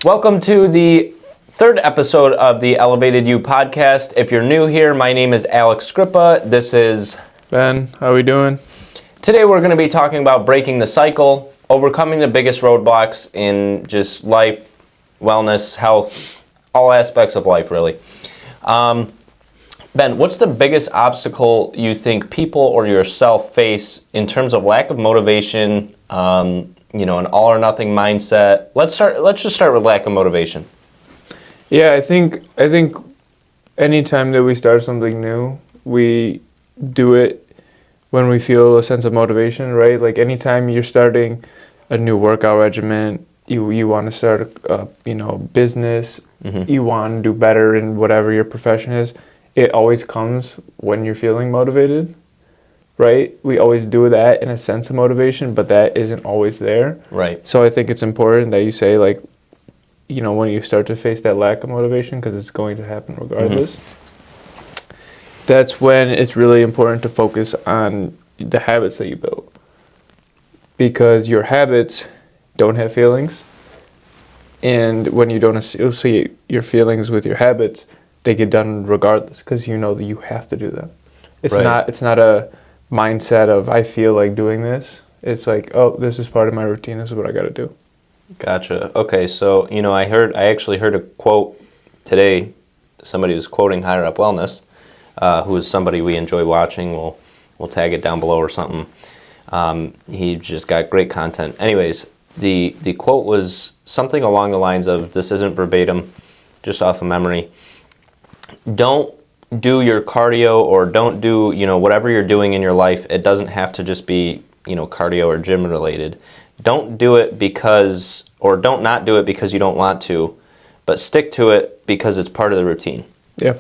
Welcome to the third episode of the E.L.E.V.A.T.E.D You Podcast. If you're new here, my name is Alec Scripa. This is Ben. How we doing? Today we're going to be talking about breaking the cycle, overcoming the biggest roadblocks in just life, wellness, health, all aspects of life, really. Ben, what's the biggest obstacle you think people or yourself face in terms of lack of motivation, an all or nothing mindset? Let's just start with lack of motivation. Yeah, I think anytime that we start something new, we do it when we feel a sense of motivation, right? Like anytime you're starting a new workout regimen, you want to start a business, you want to do better in whatever your profession is, it always comes when you're feeling motivated, right? We always do that in a sense of motivation, but that isn't always there. Right. So I think it's important that you say, like, when you start to face that lack of motivation, because it's going to happen regardless, that's when it's really important to focus on the habits that you build. Because your habits don't have feelings, and when you don't associate your feelings with your habits, they get done regardless, because you know that you have to do them. It's not a mindset of, I feel like doing this. It's like, oh, this is part of my routine, this is what I got to do. Gotcha. Okay, so I actually heard a quote today. Somebody was quoting Higher Up Wellness, who is somebody we enjoy watching. We'll tag it down below or something. He just got great content. Anyways, the quote was something along the lines of, this isn't verbatim, just off of memory. Don't do your cardio, or don't do whatever you're doing in your life. It doesn't have to just be cardio or gym related. Don't do it because, or don't not do it because you don't want to, but stick to it because it's part of the routine. Yeah.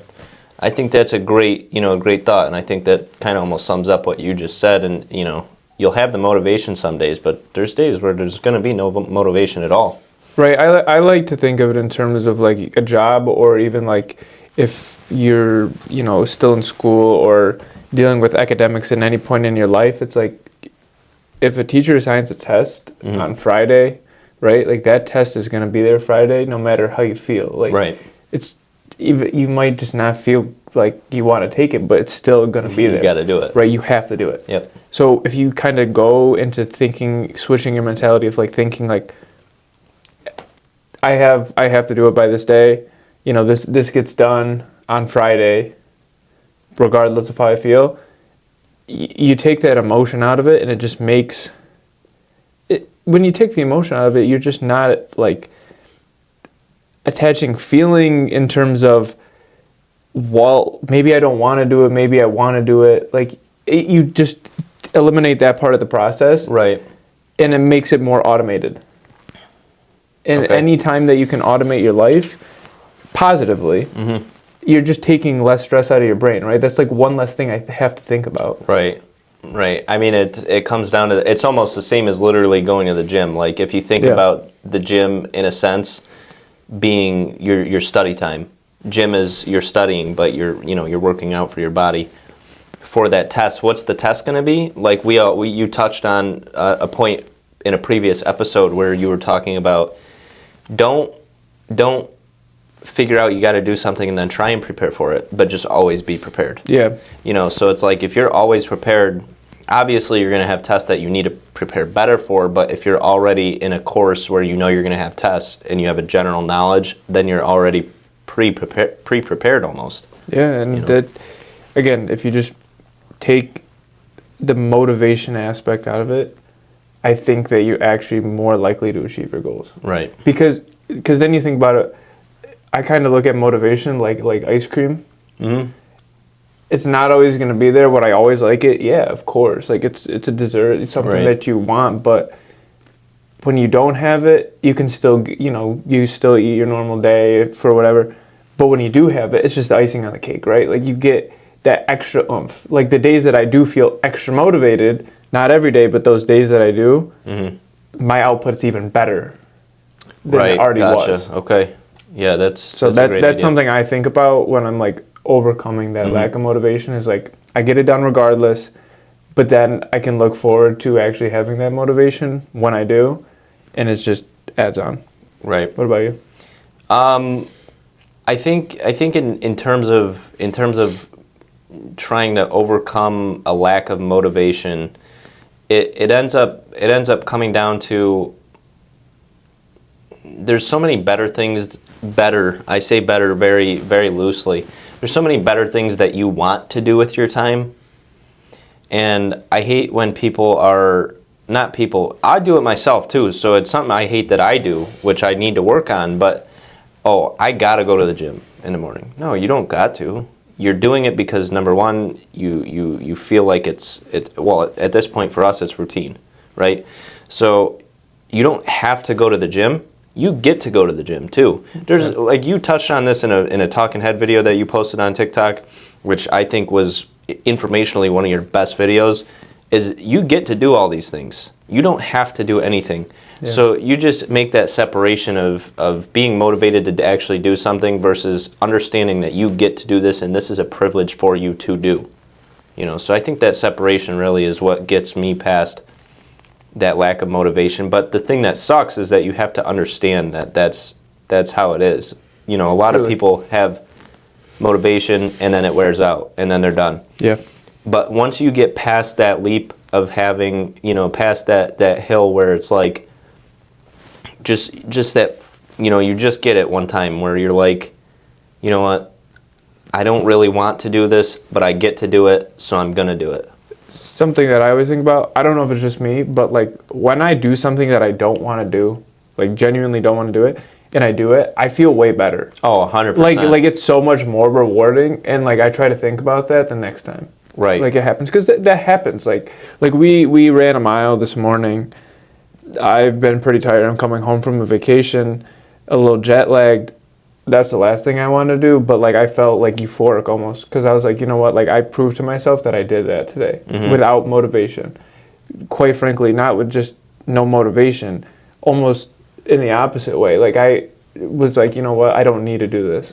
I think that's a great thought, and I think that kind of almost sums up what you just said. And you'll have the motivation some days, but there's days where there's going to be no motivation at all. Right. I like to think of it in terms of like a job, or even like if you're still in school or dealing with academics at any point in your life. It's like, if a teacher assigns a test on Friday, right? Like that test is going to be there Friday, no matter how you feel. Like, right. It's you might just not feel like you want to take it, but it's still going to be there. You got to do it. Right. You have to do it. Yep. So if you kind of go into switching your mentality of like thinking like, I have to do it by this day. This gets done on Friday, regardless of how I feel. You take that emotion out of it, and it just makes it. When you take the emotion out of it, you're just not like attaching feeling in terms of, well, maybe I don't want to do it, maybe I want to do it. Like you just eliminate that part of the process, right? And it makes it more automated. And any time that you can automate your life positively, you're just taking less stress out of your brain, right? That's like one less thing I have to think about. Right. I mean, it comes down to, it's almost the same as literally going to the gym. Like if you think about the gym in a sense being your study time. Gym is you're studying, but you're working out for your body. For that test, what's the test going to be? Like you touched on a point in a previous episode where you were talking about don't figure out you got to do something and then try and prepare for it, but just always be prepared. Yeah. So it's like if you're always prepared, obviously you're going to have tests that you need to prepare better for, but if you're already in a course where you're going to have tests and you have a general knowledge, then you're already pre-prepared almost. Yeah, and that, again, if you just take the motivation aspect out of it, I think that you're actually more likely to achieve your goals. Right. Because then you think about it, I kind of look at motivation like ice cream. Mm-hmm. It's not always going to be there. Would I always like it? Yeah, of course. Like it's a dessert. It's something that you want. But when you don't have it, you can still, you still eat your normal day for whatever. But when you do have it, it's just the icing on the cake, right? Like you get that extra oomph. Like the days that I do feel extra motivated, not every day, but those days that I do, my output's even better than it already was. Okay. Yeah, that's that's a great idea. Something I think about when I'm like overcoming that lack of motivation, is like I get it done regardless, but then I can look forward to actually having that motivation when I do, and it just adds on. Right. What about you? I think in terms of trying to overcome a lack of motivation, it ends up coming down to there's so many better things. I say better very, very loosely. There's so many better things that you want to do with your time. And I hate when people are, not people, I do it myself too, so it's something I hate that I do, which I need to work on, but, oh, I gotta go to the gym in the morning. No, you don't got to. You're doing it because, number one, you feel like well, at this point for us, it's routine, right? So you don't have to go to the gym. You get to go to the gym too. There's, like, you touched on this in a talking head video that you posted on TikTok, which I think was informationally one of your best videos, is you get to do all these things. You don't have to do anything. Yeah. So you just make that separation of being motivated to actually do something versus understanding that you get to do this and this is a privilege for you to do. You know, so I think that separation really is what gets me past that lack of motivation. But the thing that sucks is that you have to understand that that's how it is. You know, a lot of people have motivation and then it wears out and then they're done. Yeah. But once you get past that leap of having, you know, past that hill where it's like just that, you know, you just get it one time where you're like, you know what, I don't really want to do this, but I get to do it, so I'm gonna do it. Something that I always think about, I don't know if it's just me, but like when I do something that I don't want to do, like genuinely don't want to do it, and I do it, I feel way better. Oh, 100%. Like it's so much more rewarding, and like I try to think about that the next time. Right. Like it happens, because that happens. Like we ran a mile this morning. I've been pretty tired. I'm coming home from a vacation, a little jet lagged. That's the last thing I want to do, but like I felt like euphoric almost, because I was like, you know what, like I proved to myself that I did that today without motivation. Quite frankly, not with just no motivation, almost in the opposite way. Like I was like, you know what, I don't need to do this,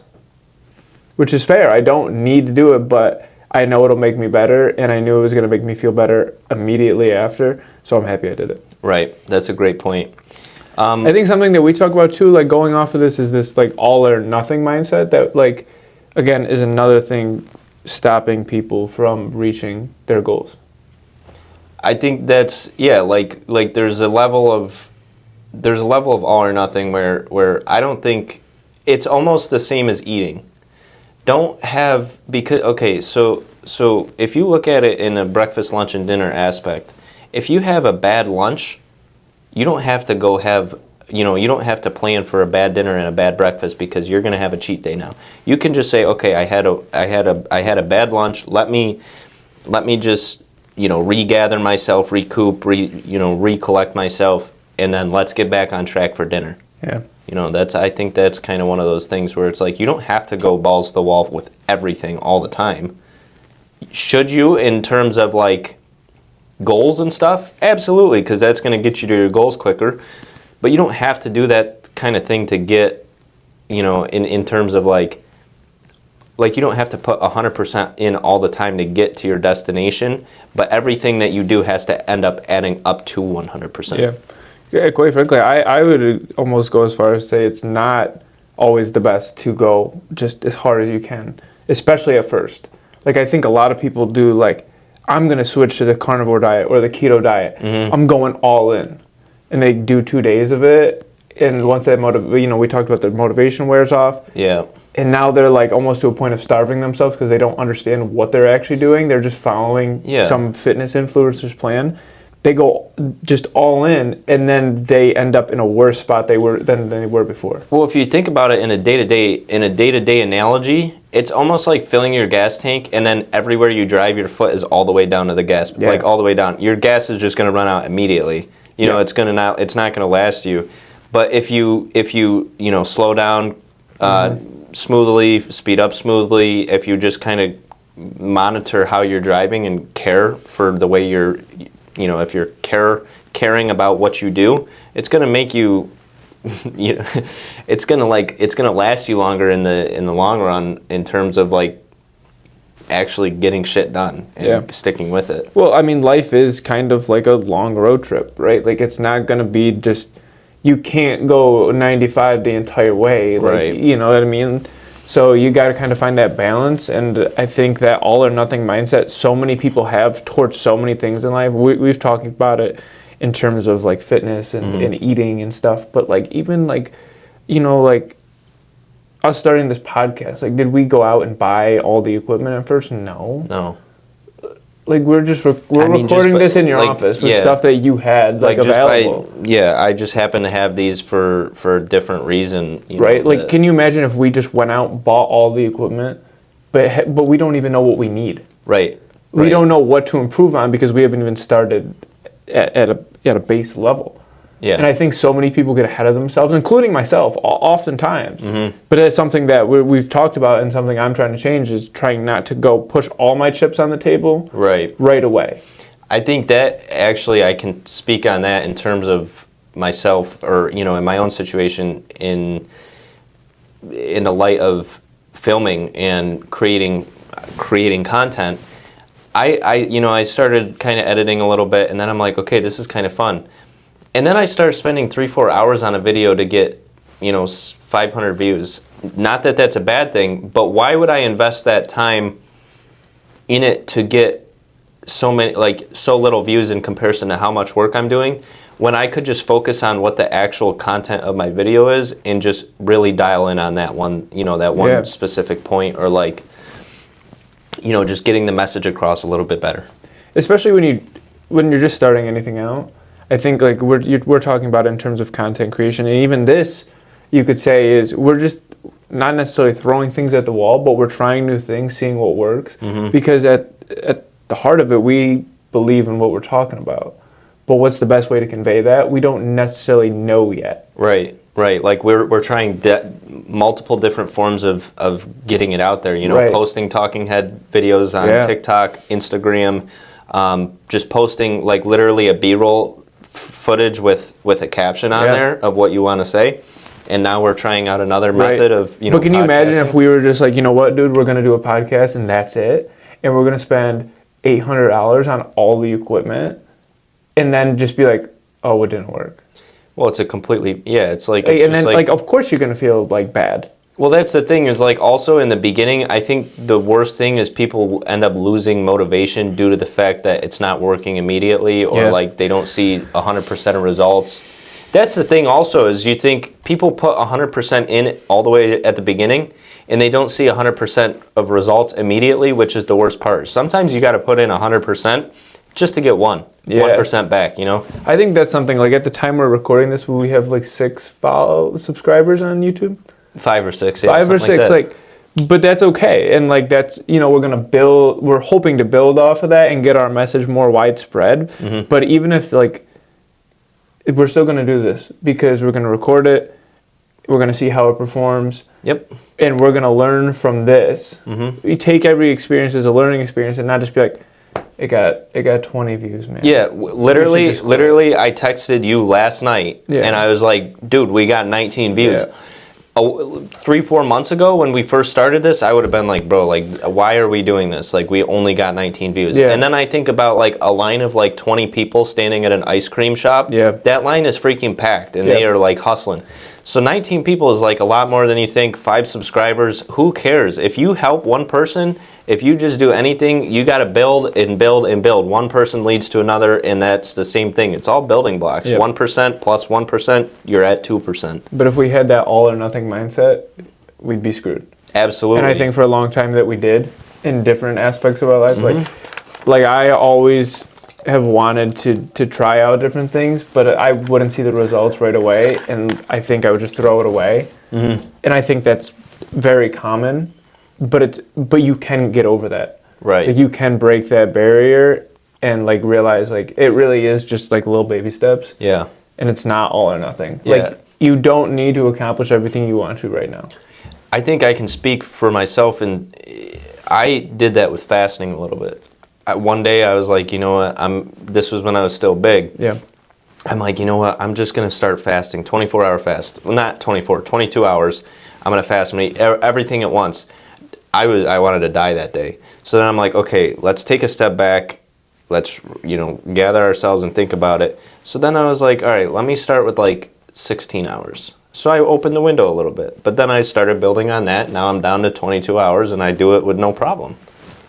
which is fair. I don't need to do it, but I know it'll make me better, and I knew it was going to make me feel better immediately after, so I'm happy I did it. Right, that's a great point. I think something that we talk about too, like going off of this, is this like all or nothing mindset that, like, again, is another thing stopping people from reaching their goals. I think that's, yeah, like there's a level of all or nothing where I don't think it's almost the same as eating. Don't have, because, okay, so if you look at it in a breakfast, lunch, and dinner aspect, if you have a bad lunch, you don't have to go have, you know, you don't have to plan for a bad dinner and a bad breakfast because you're going to have a cheat day now. You can just say, okay, I had a bad lunch. Let me just, you know, regather myself, recoup, recollect myself, and then let's get back on track for dinner. Yeah. You know, I think that's kind of one of those things where it's like you don't have to go balls to the wall with everything all the time. Should you, in terms of like goals and stuff? Absolutely, because that's going to get you to your goals quicker. But you don't have to do that kind of thing to get, you know, in terms of like you don't have to put 100% in all the time to get to your destination, but everything that you do has to end up adding up to 100%. Yeah, quite frankly, I would almost go as far as say it's not always the best to go just as hard as you can, especially at first. Like I think a lot of people do, like, I'm going to switch to the carnivore diet or the keto diet. I'm going all in. And they do 2 days of it. And once that we talked about the motivation wears off. Yeah. And now they're like almost to a point of starving themselves because they don't understand what they're actually doing. They're just following some fitness influencer's plan. They go just all in, and then they end up in a worse spot than they were before. Well, if you think about it in a day-to-day analogy, it's almost like filling your gas tank, and then everywhere you drive, your foot is all the way down to the gas, like all the way down. Your gas is just going to run out immediately. You know, it's not going to last you. But if you slow down smoothly, speed up smoothly, if you just kind of monitor how you're driving and care for the way you're. You know, if you're caring about what you do, it's going to make you, you know, it's going to last you longer in the long run in terms of like actually getting shit done and sticking with it. Well, I mean, life is kind of like a long road trip, right? Like it's not going to be just, you can't go 95 the entire way. Like, Right. you know what I mean? So you got to kind of find that balance. And I think that all or nothing mindset so many people have towards so many things in life. We've talked about it in terms of like fitness and eating and stuff. But like even like, you know, like us starting this podcast, like did we go out and buy all the equipment at first? No. No. Like we're recording this in your office with stuff that you had like available. I just happen to have these for a different reason. Right? Like, can you imagine if we just went out and bought all the equipment, but we don't even know what we need. Right. We don't know what to improve on because we haven't even started at a base level. Yeah. And I think so many people get ahead of themselves, including myself, oftentimes. But it's something that we've talked about, and something I'm trying to change is trying not to go push all my chips on the table right away. I think that actually I can speak on that in terms of myself, or in my own situation in the light of filming and creating content. I started kind of editing a little bit, and then I'm like, okay, this is kind of fun. And then I started spending 3-4 hours on a video to get, 500 views. Not that that's a bad thing, but why would I invest that time in it to get so little views in comparison to how much work I'm doing, when I could just focus on what the actual content of my video is and just really dial in on that one, specific point, or just getting the message across a little bit better. Especially when you're just starting anything out. I think like we're talking about it in terms of content creation, and even this, you could say, is we're just not necessarily throwing things at the wall, but we're trying new things, seeing what works. Because at the heart of it, we believe in what we're talking about. But what's the best way to convey that? We don't necessarily know yet. Right. Like we're trying multiple different forms of getting it out there. Posting talking head videos on TikTok, Instagram, just posting like literally a B-roll footage with a caption on there of what you want to say. And now we're trying out another method of But can you imagine if we were just like, you know what, dude, we're going to do a podcast and that's it, and we're going to spend $800 on all the equipment, and then just be like, oh, it didn't work. Well, it's a completely it's like, and then like of course you're going to feel like bad. Well, that's the thing, is like also in the beginning, I think the worst thing is people end up losing motivation due to the fact that it's not working immediately, or like they don't see 100% of results. That's the thing also, is you think people put 100% in all the way at the beginning and they don't see 100% of results immediately, which is the worst part. Sometimes you got to put in 100% just to get 1% back, I think that's something like at the time we're recording this, we have like 6 subscribers on YouTube. 5 or 6, 5 or 6, but that's okay, and like that's we're hoping to build off of that and get our message more widespread. But even if we're still going to do this because we're going to record it, we're going to see how it performs. And we're going to learn from this. We take every experience as a learning experience, and not just be like, it got 20 views, man. Yeah, literally, I texted you last night, and I was like, dude, we got 19 views. 3-4 months ago when we first started this, I would have been like, bro, like, why are we doing this? Like, we only got 19 views. And then I think about like a line of like 20 people standing at an ice cream shop. That line is freaking packed, and they are like hustling. So 19 people is like a lot more than you think. 5 subscribers, who cares? If you help one person, if you just do anything, you got to build and build and build. One person leads to another, and that's the same thing. It's all building blocks. 1% plus 1%, you're at 2%. But if we had that all or nothing mindset, we'd be screwed. Absolutely. And I think for a long time that we did in different aspects of our life. Like I always have wanted to try out different things, but I wouldn't see the results right away, and I think I would just throw it away. And I think that's very common, but you can get over that. Like you can break that barrier and like realize like it really is just like little baby steps. And it's not all or nothing. Like you don't need to accomplish everything you want to right now. I think I can speak for myself, and I did that with fasting a little bit. One day I was like, you know what, this was when I was still big. I'm like, you know what, I'm just going to start fasting, 24-hour fast. Well, not 24, 22 hours. I'm going to fast and eat everything at once. I wanted to die that day. So then I'm like, okay, let's take a step back. Let's, gather ourselves and think about it. So then I was like, all right, let me start with like 16 hours. So I opened the window a little bit, but then I started building on that. Now I'm down to 22 hours, and I do it with no problem.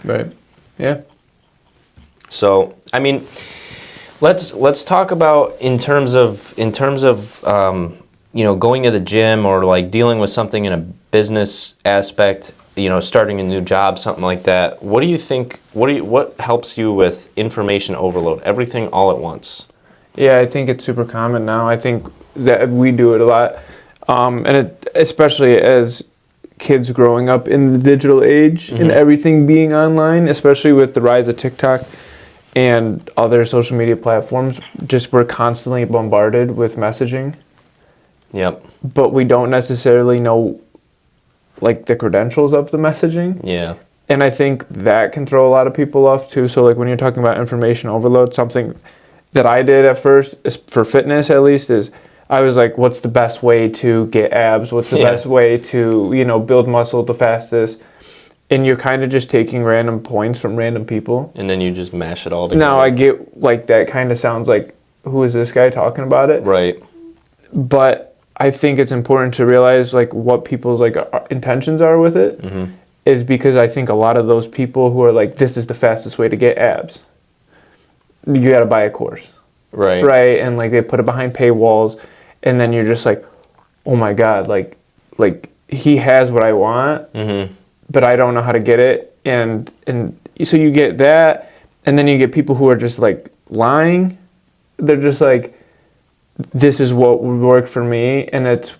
Right. Yeah. So, I mean, let's talk about in terms of going to the gym or like dealing with something in a business aspect, starting a new job, something like that. What do you think? What helps you with information overload? Everything all at once. Yeah, I think it's super common now. I think that we do it a lot, especially as kids growing up in the digital age and everything being online, especially with the rise of TikTok and other social media platforms. Just we're constantly bombarded with messaging. Yep. But we don't necessarily know like the credentials of the messaging. Yeah. And I think that can throw a lot of people off too. So like when you're talking about information overload, something that I did at first, for fitness at least, is I was like, what's the best way to get abs? What's the best way to, build muscle the fastest? And you're kind of just taking random points from random people. And then you just mash it all together. Now I get like that kind of sounds like, who is this guy talking about it? Right. But I think it's important to realize like what people's like intentions are with it. Is because I think a lot of those people who are like, this is the fastest way to get abs, you got to buy a course. Right. Right. And like they put it behind paywalls, and then you're just like, oh my God, like he has what I want, but I don't know how to get it. And so you get that, and then you get people who are just like lying. They're just like, this is what would work for me. And it's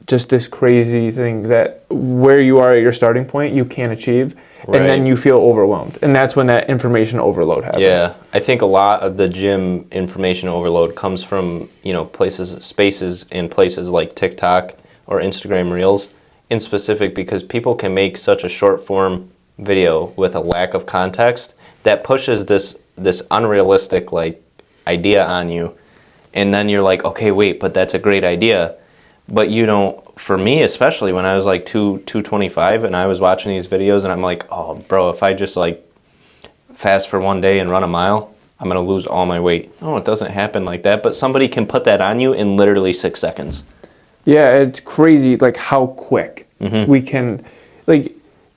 just this crazy thing that where you are at your starting point, you can't achieve. Right. And then you feel overwhelmed. And that's when that information overload happens. Yeah. I think a lot of the gym information overload comes from, spaces in places like TikTok or Instagram Reels in specific, because people can make such a short form video with a lack of context that pushes this unrealistic like idea on you. And then you're like, okay, wait, but that's a great idea. But for me, especially when I was like 225 and I was watching these videos and I'm like, oh, bro, if I just like fast for one day and run a mile, I'm going to lose all my weight. No, it doesn't happen like that. But somebody can put that on you in literally 6 seconds. Yeah, it's crazy like how quick we can, like,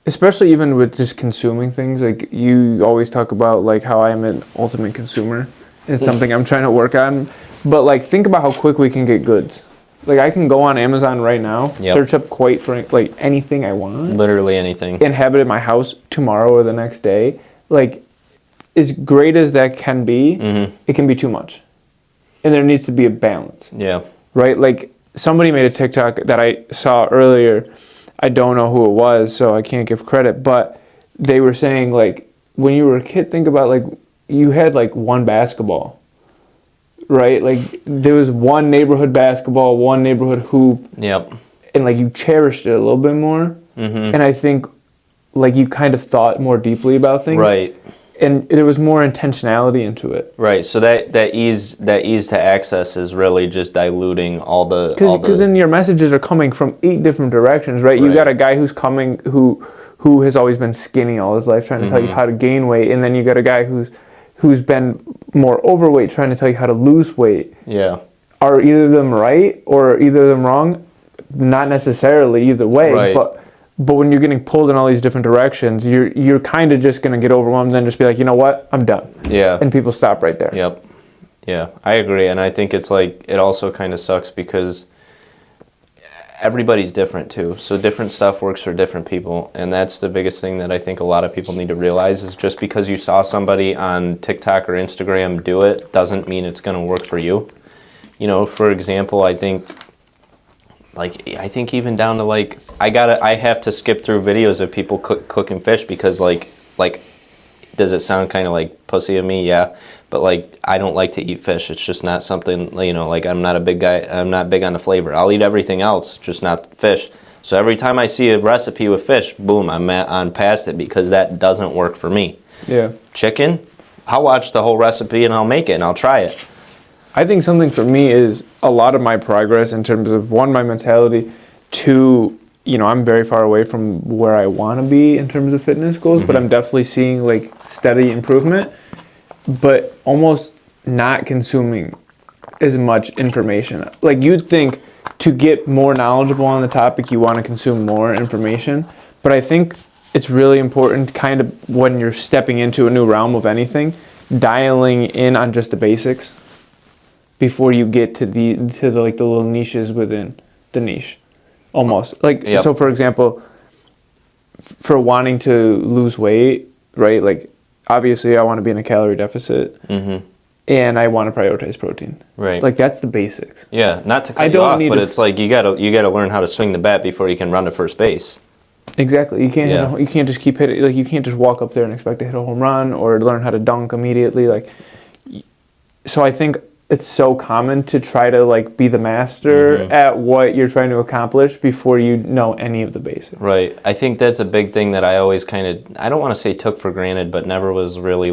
especially even with just consuming things. Like you always talk about like how I'm an ultimate consumer. It's something I'm trying to work on. But like think about how quick we can get goods. Like I can go on Amazon right now, search up quite for like anything I want. Literally anything. And have it in my house tomorrow or the next day. Like as great as that can be, it can be too much. And there needs to be a balance. Yeah. Right? Like somebody made a TikTok that I saw earlier. I don't know who it was, so I can't give credit. But they were saying like when you were a kid, think about like you had like one basketball. Right? Like there was one neighborhood basketball, one neighborhood hoop. Yep. And like you cherished it a little bit more. And I think like you kind of thought more deeply about things. Right. And there was more intentionality into it. Right. So that ease to access is really just diluting all the because then your messages are coming from 8 different directions, right? You got a guy who's coming who has always been skinny all his life trying to tell you how to gain weight, and then you got a guy who's been more overweight trying to tell you how to lose weight. Yeah. Are either of them right or either of them wrong? Not necessarily either way, right. But when you're getting pulled in all these different directions, you're kind of just going to get overwhelmed and then just be like, you know what, I'm done. Yeah. And people stop right there. Yep. Yeah, I agree. And I think it's like, it also kind of sucks because everybody's different too. So different stuff works for different people. And that's the biggest thing that I think a lot of people need to realize is just because you saw somebody on TikTok or Instagram do it doesn't mean it's going to work for you. For example, I think even down to like I have to skip through videos of people cooking fish because like does it sound kind of like pussy of me? Yeah, but like I don't like to eat fish. It's just not something, like I'm not a big guy. I'm not big on the flavor. I'll eat everything else, just not fish. So every time I see a recipe with fish, boom, I'm on past it because that doesn't work for me. Yeah. Chicken, I'll watch the whole recipe and I'll make it and I'll try it. I think something for me is a lot of my progress in terms of, 1, my mentality, 2, I'm very far away from where I want to be in terms of fitness goals, but I'm definitely seeing like steady improvement, but almost not consuming as much information. Like, you'd think to get more knowledgeable on the topic, you want to consume more information. But I think it's really important, kind of when you're stepping into a new realm of anything, dialing in on just the basics before you get to the little niches within the niche, almost. Like, Yep. So for example, for wanting to lose weight, right? Like, obviously, I want to be in a calorie deficit, and I want to prioritize protein. Right. Like, that's the basics. Yeah, not to cut you off, but it's like you gotta learn how to swing the bat before you can run to first base. Exactly. You can't you can't just keep hitting, like, you can't just walk up there and expect to hit a home run or learn how to dunk immediately. Like, so I think it's so common to try to, like, be the master at what you're trying to accomplish before you know any of the basics. Right. I think that's a big thing that I always kind of, I don't want to say took for granted, but never really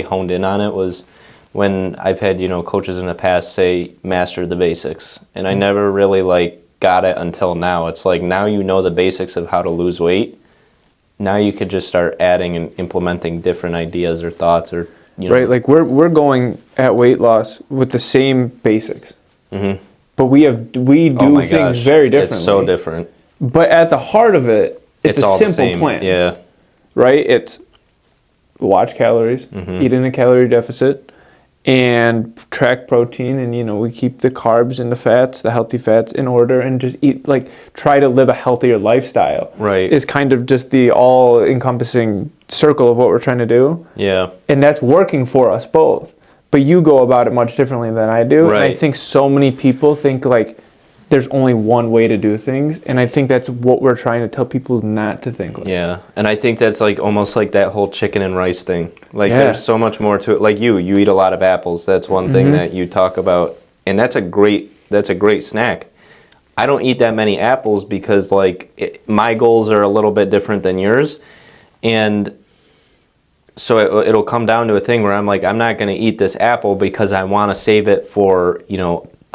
honed in on it, was when I've had, coaches in the past say, master the basics. And I never really, got it until now. It's like, now you know the basics of how to lose weight. Now you could just start adding and implementing different ideas or thoughts or, Right, like, we're going at weight loss with the same basics. But we do things very differently. It's so different. But at the heart of it, it's a all simple the same. plan. Yeah. Right? It's watch calories, eat in a calorie deficit, and track protein, and we keep the carbs and the fats, the healthy fats, in order, and just eat, like, try to live a healthier lifestyle. Right. Is kind of just the all-encompassing circle of what we're trying to do. Yeah. And that's working for us both. But you go about it much differently than I do. Right. And I think so many people think, like, there's only one way to do things, and I think that's what we're trying to tell people not to think like. Yeah, and I think that's, like, almost like that whole chicken and rice thing. Like, there's so much more to it. Like, you eat a lot of apples. That's one thing that you talk about, and that's a great snack. I don't eat that many apples because, like, my goals are a little bit different than yours, and so it'll come down to a thing where I'm like, I'm not going to eat this apple because I want to save it for,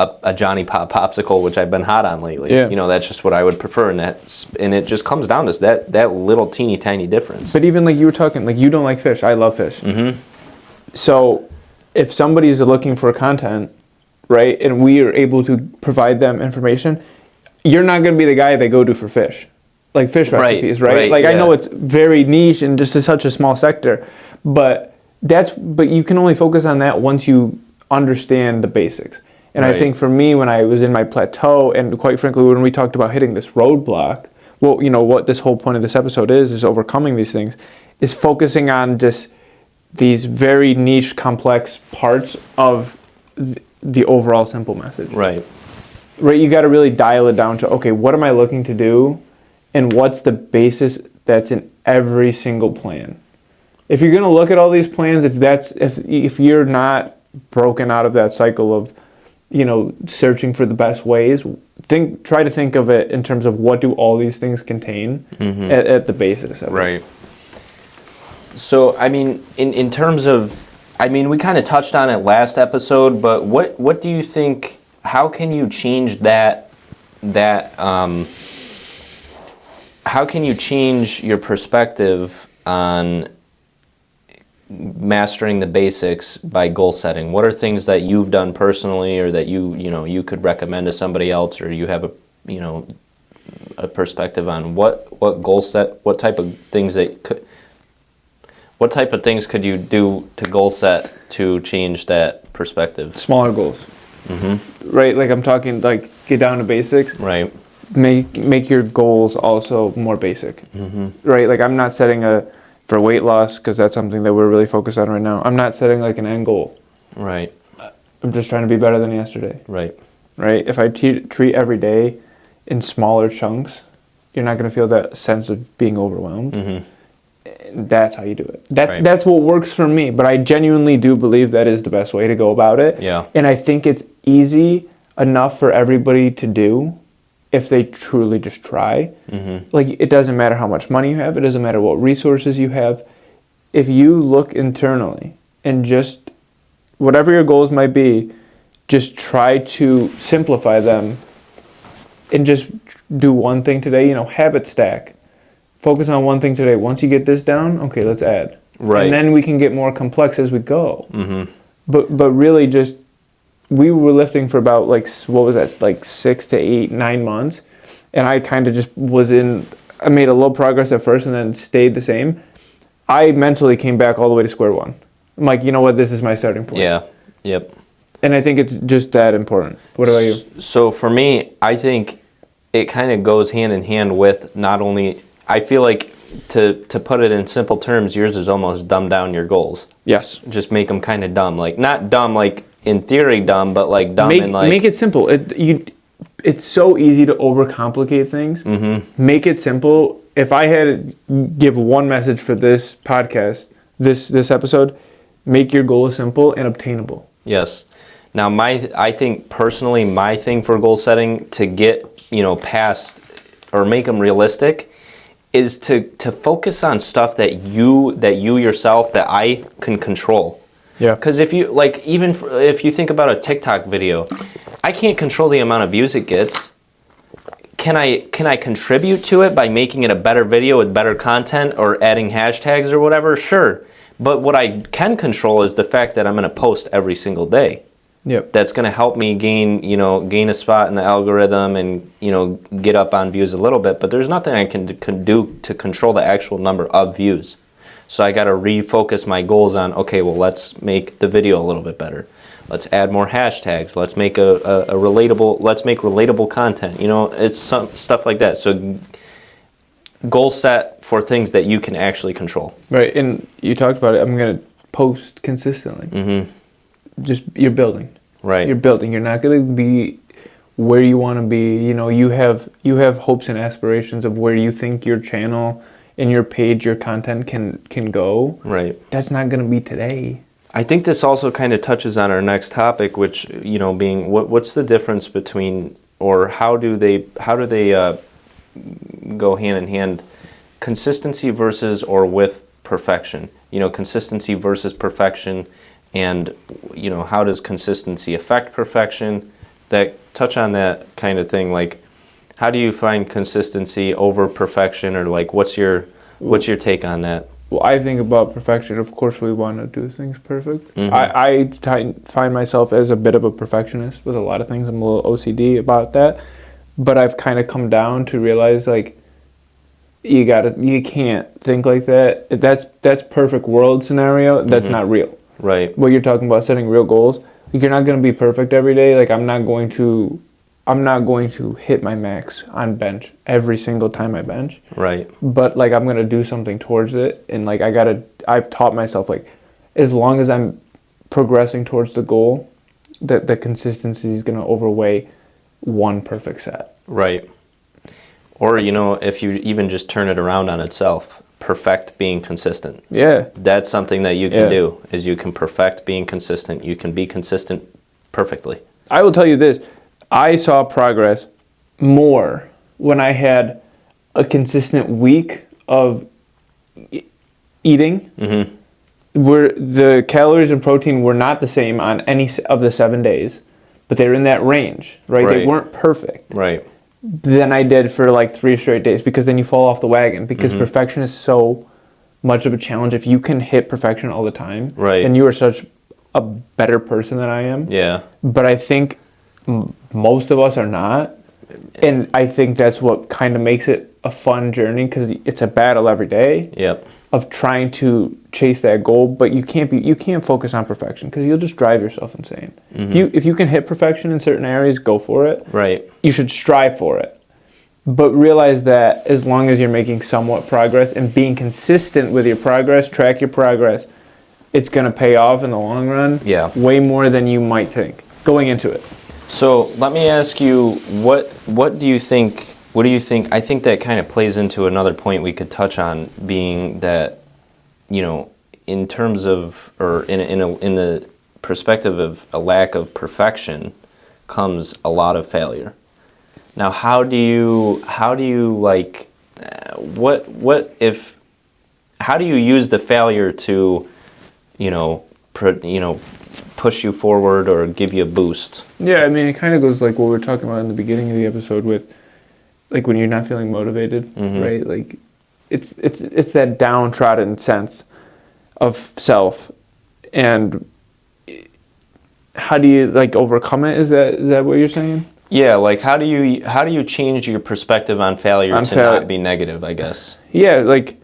a Johnny Pop popsicle, which I've been hot on lately. Yeah. That's just what I would prefer, and it just comes down to that little teeny tiny difference. But even like you were talking, like, you don't like fish. I love fish. So if somebody's looking for content, right, and we are able to provide them information, you're not going to be the guy they go to for fish. Like, fish recipes, right? Like, I know it's very niche and just such a small sector, but you can only focus on that once you understand the basics. And I think for me, when I was in my plateau, and quite frankly, when we talked about hitting this roadblock, well, what this whole point of this episode is overcoming these things, is focusing on just these very niche, complex parts of the overall simple message. Right. Right, you got to really dial it down to, okay, what am I looking to do, and what's the basis that's in every single plan? If you're going to look at all these plans, if you're not broken out of that cycle of searching for the best ways, try to think of it in terms of what do all these things contain at the basis of it. Right. So, I mean, in terms of, we kind of touched on it last episode, but what do you think, how can you change how can you change your perspective on mastering the basics by goal setting? What are things that you've done personally, or that you could recommend to somebody else, or you have a perspective on what goal set, what type of things could you do to goal set to change that perspective? Smaller goals. Right, like, I'm talking, like, get down to basics. Right. Make your goals also more basic. Right, like, I'm not setting for weight loss, because that's something that we're really focused on right now. I'm not setting, like, an end goal. Right. I'm just trying to be better than yesterday. Right. Right? If I treat every day in smaller chunks, you're not going to feel that sense of being overwhelmed. That's how you do it. That's what works for me. But I genuinely do believe that is the best way to go about it. Yeah. And I think it's easy enough for everybody to do if they truly just try. Like, it doesn't matter how much money you have. It doesn't matter what resources you have. If you look internally and just, whatever your goals might be, just try to simplify them and just do one thing today. Habit stack. Focus on one thing today. Once you get this down, okay, let's add. Right. And then we can get more complex as we go. But really just we were lifting for about like, what was that, like 6 to 8, 9 months, and I kind of just I made a little progress at first and then stayed the same. I mentally came back all the way to square one. I'm like, you know what, this is my starting point. Yeah, yep. And I think it's just that important. What about you? So for me, I think it kind of goes hand in hand with not only, I feel like to put it in simple terms, yours is almost dumb down your goals. Yes. Just make them kind of dumb. Like, not dumb like in theory dumb, but like dumb and like... Make it simple. It's so easy to overcomplicate things. Mm-hmm. Make it simple. If I had to give one message for this podcast, this episode, make your goals simple and obtainable. Yes. Now, I think personally, my thing for goal setting to get, past or make them realistic is to focus on stuff that you yourself, that I can control. Yeah. Because if you, like, even if you think about a TikTok video, I can't control the amount of views it gets. Can I contribute to it by making it a better video with better content or adding hashtags or whatever? Sure. But what I can control is the fact that I'm going to post every single day. Yep. That's going to help me gain a spot in the algorithm and, get up on views a little bit. But there's nothing I can do to control the actual number of views. So I got to refocus my goals on, okay, well, let's make the video a little bit better. Let's add more hashtags. Let's make let's make relatable content. It's some stuff like that. So goal set for things that you can actually control. Right. And you talked about it. I'm going to post consistently. Mm-hmm. Just, you're building. Right. You're building. You're not going to be where you want to be. You have hopes and aspirations of where you think your channel and your page, your content can go. Right. That's not going to be today. I think this also kind of touches on our next topic, which, being what's the difference between, or how do they go hand in hand, consistency versus or with perfection? Consistency versus perfection, and how does consistency affect perfection? Touch on that kind of thing. Like, how do you find consistency over perfection, or like what's your take on that? Well, I think about perfection. Of course, we want to do things perfect. Mm-hmm. I find myself as a bit of a perfectionist with a lot of things. I'm a little OCD about that, but I've kind of come down to realize, like, you can't think like that. That's perfect world scenario. That's mm-hmm. not real. Right. What you're talking about, setting real goals. Like, you're not going to be perfect every day. Like, I'm not going to hit my max on bench every single time I bench. Right. But, like, I'm going to do something towards it. And, like, I've taught myself, like, as long as I'm progressing towards the goal, that the consistency is going to overweigh one perfect set. Right. Or, if you even just turn it around on itself, perfect being consistent. Yeah. That's something that you can do, is you can perfect being consistent. You can be consistent perfectly. I will tell you this. I saw progress more when I had a consistent week of eating, mm-hmm. where the calories and protein were not the same on any of the 7 days, but they were in that range, right? They weren't perfect. Right. Than I did for like 3 straight days, because then you fall off the wagon, because mm-hmm. perfection is so much of a challenge. If you can hit perfection all the time, right, then you are such a better person than I am. Yeah. But I think most of us are not, and I think that's what kind of makes it a fun journey, because it's a battle every day. Yep. Of trying to chase that goal, but you can't focus on perfection, because you'll just drive yourself insane. Mm-hmm. If you can hit perfection in certain areas, go for it. Right. You should strive for it, but realize that as long as you're making somewhat progress and being consistent with your progress, track your progress, it's gonna pay off in the long run. Yeah. Way more than you might think going into it. So let me ask you, what do you think? What do you think? I think that kind of plays into another point we could touch on, being that, in terms of, or in the perspective of a lack of perfection, comes a lot of failure. Now, how do you like, how do you use the failure to, push you forward or give you a boost? Yeah, I mean, it kind of goes like what we were talking about in the beginning of the episode with, like, when you're not feeling motivated, mm-hmm. right? Like, it's that downtrodden sense of self, and how do you like overcome it? Is that what you're saying? Yeah, like how do you change your perspective on failure not be negative, I guess? Yeah, like,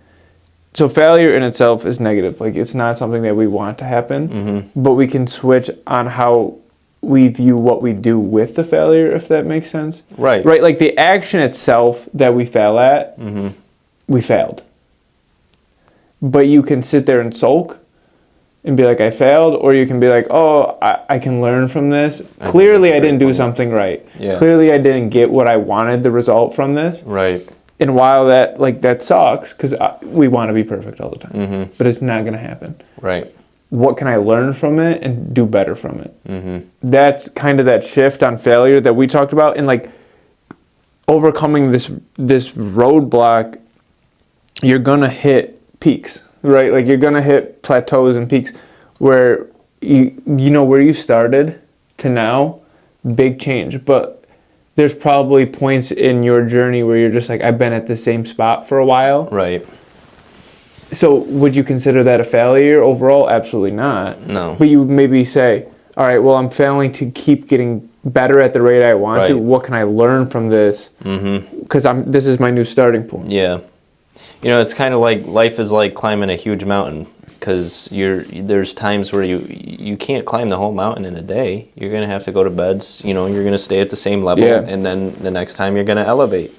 so failure in itself is negative. Like, it's not something that we want to happen, but we can switch on how we view what we do with the failure, if that makes sense. Right. Right, like the action itself that we fail at, we failed. But you can sit there and sulk and be like, I failed, or you can be like, oh, I can learn from this. Clearly I didn't do something right. Yeah. Clearly I didn't get what I wanted, the result from this. Right. And while that sucks, because we want to be perfect all the time, but it's not going to happen. Right. What can I learn from it and do better from it? That's kind of that shift on failure that we talked about, and like overcoming this roadblock. You're gonna hit peaks, right? Like you're gonna hit plateaus and peaks where you know where you started to now, big change. But there's probably points in your journey where you're just like, I've been at the same spot for a while. Right. So would you consider that a failure overall? Absolutely not. No. But you would maybe say, all right, well, I'm failing to keep getting better at the rate I want to. What can I learn from this? Because this is my new starting point. Yeah. You know, it's kind of like life is like climbing a huge mountain, because there's times where you can't climb the whole mountain in a day. You're going to have to go to beds. You know, you're going to stay at the same level, and then the next time you're going to elevate.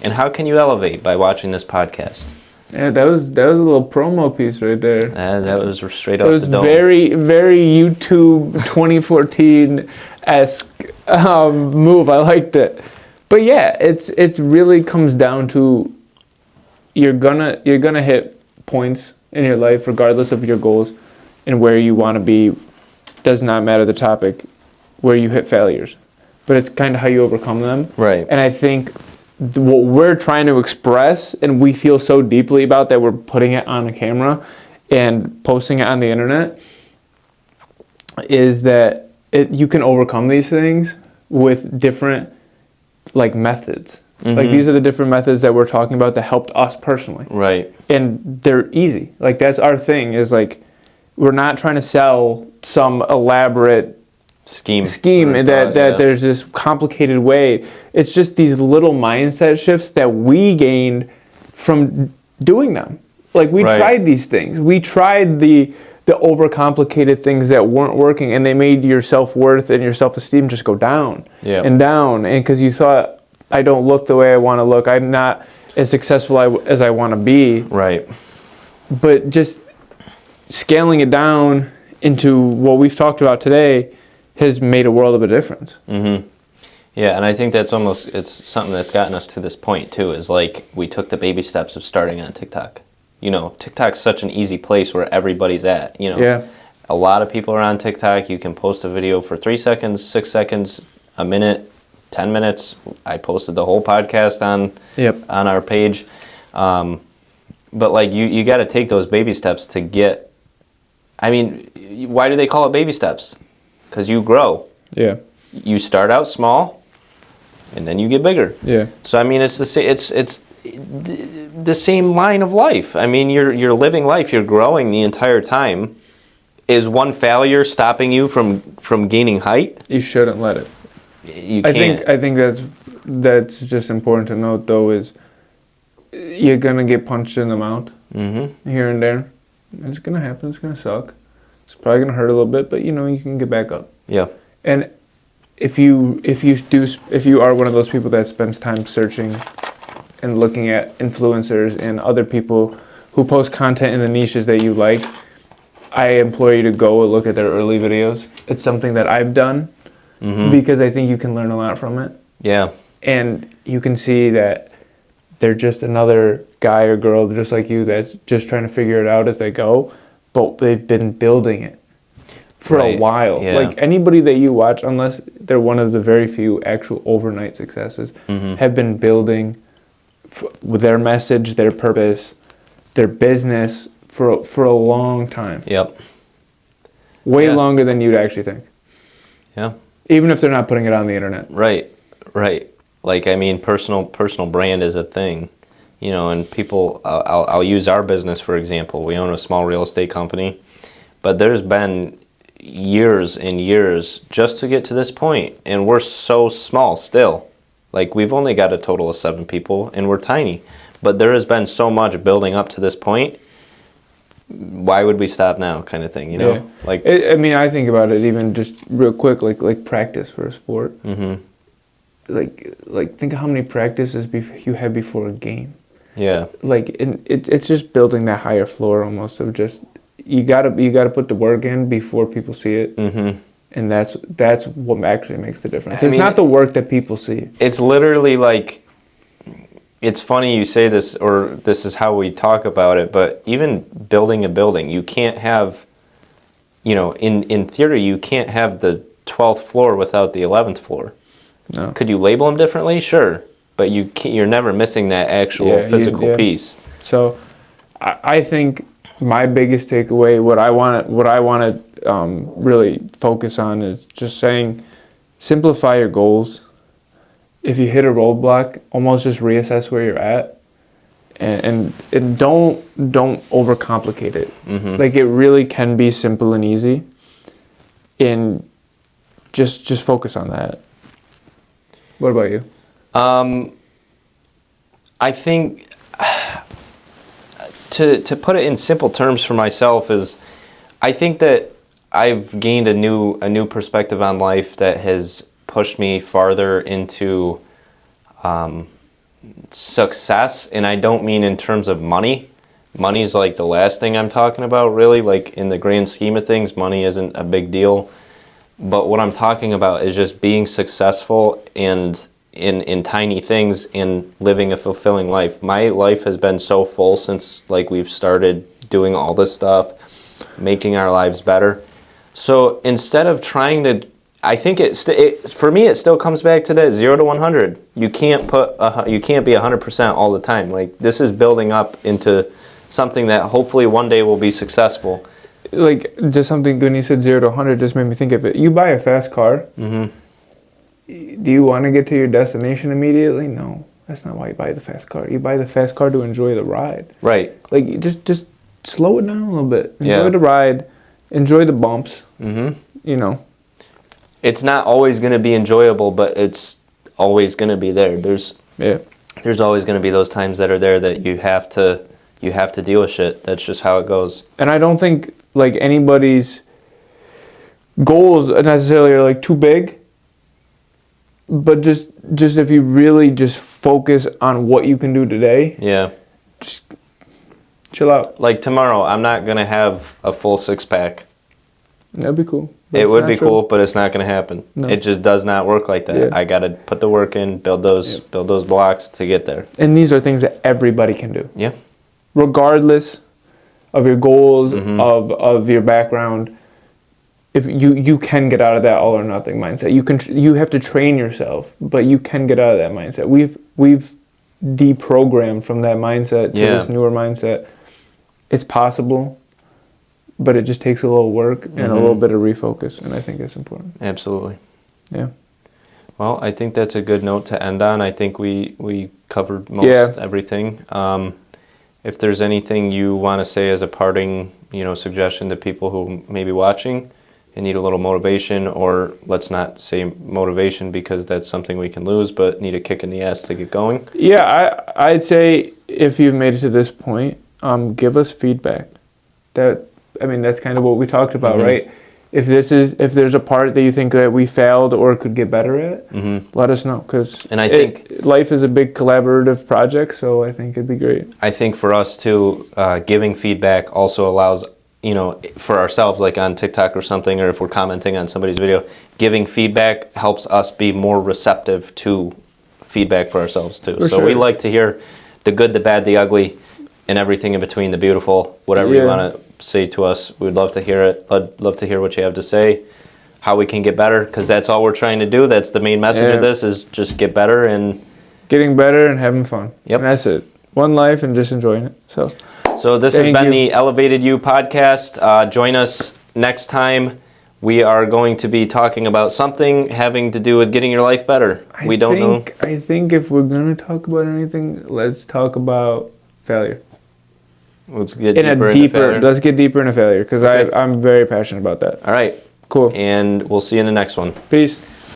And how can you elevate? By watching this podcast. Yeah, that was a little promo piece right there. That was straight off the dome. It was very, very YouTube 2014-esque move. I liked it. But yeah, it really comes down to you're gonna hit points in your life regardless of your goals and where you want to be. Does not matter the topic, where you hit failures, but it's kind of how you overcome them. Right. And I think what we're trying to express, and we feel so deeply about that we're putting it on a camera and posting it on the internet, is that you can overcome these things with different like methods. Like these are the different methods that we're talking about that helped us personally. Right. And they're easy. Like that's our thing, is like we're not trying to sell some elaborate scheme that there's this complicated way. It's just these little mindset shifts that we gained from doing them. Like we tried these things. We tried the overcomplicated things that weren't working, and they made your self-worth and your self-esteem just go down and down. And because you thought, I don't look the way I want to look. I'm not as successful as I want to be. Right. But just scaling it down into what we've talked about today has made a world of a difference. Yeah, and I think it's something that's gotten us to this point too, is like we took the baby steps of starting on TikTok. You know, TikTok's such an easy place where everybody's at, you know. A lot of people are on TikTok. You can post a video for 3 seconds, 6 seconds, a minute, 10 minutes. I posted the whole podcast on our page. But like you got to take those baby steps to get, I mean, why do they call it baby steps? Because you grow. Yeah. You start out small and then you get bigger. Yeah. So I mean, it's the same line of life. I mean, you're living life, you're growing the entire time. Is one failure stopping you from gaining height? You shouldn't let it. You can't. I think that's just important to note, though, is you're gonna get punched in the mouth here and there. It's gonna happen. It's gonna suck. It's probably gonna hurt a little bit, but you know you can get back up. Yeah. And if you are one of those people that spends time searching and looking at influencers and other people who post content in the niches that you like, I implore you to go and look at their early videos. It's something that I've done. Because I think you can learn a lot from it. Yeah. And you can see that they're just another guy or girl just like you that's just trying to figure it out as they go, but they've been building it for a while. Yeah. Like anybody that you watch, unless they're one of the very few actual overnight successes, have been building with their message, their purpose, their business for a long time. Yep. Way longer than you'd actually think. Yeah. Even if they're not putting it on the internet. Right. Like, I mean, personal brand is a thing, you know, and people, I'll use our business, for example. We own a small real estate company, but there's been, years and years just to get to this point, and we're so small still. Like, we've only got a total of 7 people, and we're tiny. But there has been so much building up to this point. Why would we stop now, kind of thing, you know? Yeah. Like, I mean, I think about it even just real quick, like practice for a sport. mm-hmm. Like think of how many practices you had before a game. Yeah. Like, it's just building that higher floor almost of just you gotta put the work in before people see it. Mm-hmm. And that's what actually makes the difference. I It's mean, not the work that people see. It's literally like, it's funny you say this, or this is how we talk about it, but even building a building, you can't have, you know, in theory, you can't have the 12th floor without the 11th floor. No. Could you label them differently? Sure. But you're never missing that actual physical piece. So I think my biggest takeaway, what I want to really focus on is just saying, simplify your goals. If you hit a roadblock, almost just reassess where you're at, and don't overcomplicate it. Mm-hmm. Like, it really can be simple and easy, and just focus on that. What about you? I think to put it in simple terms for myself is, I think that I've gained a new perspective on life that has pushed me farther into success, and I don't mean in terms of money. Money's like the last thing I'm talking about, really. Like, in the grand scheme of things, money isn't a big deal. But what I'm talking about is just being successful and in tiny things and living a fulfilling life. My life has been so full since, like, we've started doing all this stuff, making our lives better. So instead of trying to, I think for me, it still comes back to that 0 to 100. You can't be 100% all the time. Like, this is building up into something that hopefully one day will be successful. Like, just something when you said 0 to 100 just made me think of it. You buy a fast car. Mm-hmm. Do you want to get to your destination immediately? No, that's not why you buy the fast car. You buy the fast car to enjoy the ride. Right. Like, just slow it down a little bit. Enjoy the ride. Enjoy the bumps. Mm-hmm. You know. It's not always going to be enjoyable, but it's always going to be there. There's always going to be those times that are there that you have to deal with shit. That's just how it goes. And I don't think, like, anybody's goals necessarily are, like, too big. But just if you really just focus on what you can do today. Yeah. Just chill out. Like, tomorrow, I'm not going to have a full 6-pack. That'd be cool. It would be cool, but it's not going to happen. No. It just does not work like that. Yeah. I got to put the work in, build those blocks to get there. And these are things that everybody can do. Yeah. Regardless of your goals, of your background, if you can get out of that all or nothing mindset. You have to train yourself, but you can get out of that mindset. We've deprogrammed from that mindset to this newer mindset. It's possible, but it just takes a little work and a little bit of refocus, and I think it's important. Absolutely. Yeah. Well, I think that's a good note to end on. I think we covered most everything. If there's anything you want to say as a parting, suggestion to people who may be watching and need a little motivation, or let's not say motivation because that's something we can lose, but need a kick in the ass to get going. Yeah, I'd say if you've made it to this point, give us feedback. That's kind of what we talked about, right? If there's a part that you think that we failed or could get better at, let us know, because I think life is a big collaborative project, so I think it'd be great. I think for us too, giving feedback also allows, for ourselves, like on TikTok or something, or if we're commenting on somebody's video, giving feedback helps us be more receptive to feedback for ourselves too. We like to hear the good, the bad, the ugly, and everything in between, the beautiful, whatever you want to say to us. We'd love to hear it. I'd love to hear what you have to say, how we can get better, because that's all we're trying to do. That's the main message of this, is just get better and getting better and having fun. Yep. And that's it. One life and just enjoying it. So this has been the E.L.E.V.A.T.E.D You podcast. Join us next time. We are going to be talking about something having to do with getting your life better. I think if we're going to talk about anything, let's talk about failure. Let's get deeper into failure. Let's get deeper into failure, because I'm very passionate about that. All right. Cool. And we'll see you in the next one. Peace.